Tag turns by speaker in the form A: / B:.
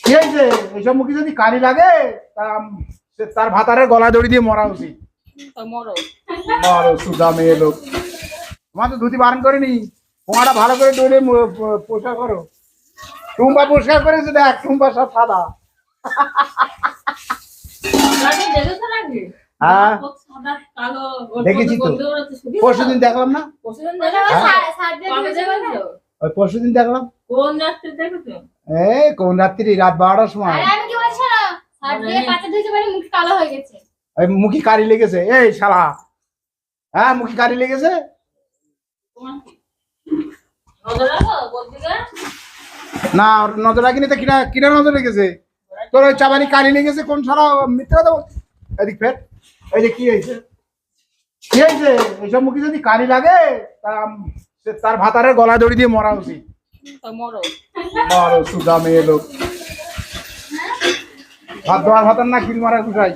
A: কি হয়েছে? এইসব মুখে যদি কালি লাগে তার ভাতারের গলা দড়ি দিয়ে মরা উচিত। মরো সুদা মেয়ে লোক। তোমার তো ধুতি বারণ করেনি। তোমারটা ভালো করে দৌড়ে পোষা করো। টুম্পা পরিষ্কার করেছে, দেখ টুম্পা সব সাদা। হ্যাঁ দেখেছি তো, পরশুদিন দেখলাম না? ওই পরশুদিন দেখলাম। এই কোন রাত্রি? রাত 12টার সময়। ওই মুখে কালি লেগেছে। এই শালা, হ্যাঁ মুখে কালি লেগেছে। না নজর রাখিনি তো। কিনা কিনা নজর লেগেছে তোর? ওই চাবানি কালি লেগেছে। কোন শালা মিথ্যা কথা? এদিক ফের। এই যে কি হয়েছে? কি হয়েছে? এইসব মুখে যদি কালি লাগে তার ভাতারের গলা দড়ি দিয়ে মরা উচিত। মরো সুদা মেয়ে লোক। ভাত দেওয়ার ভাতার না কিল মারা গুছাই।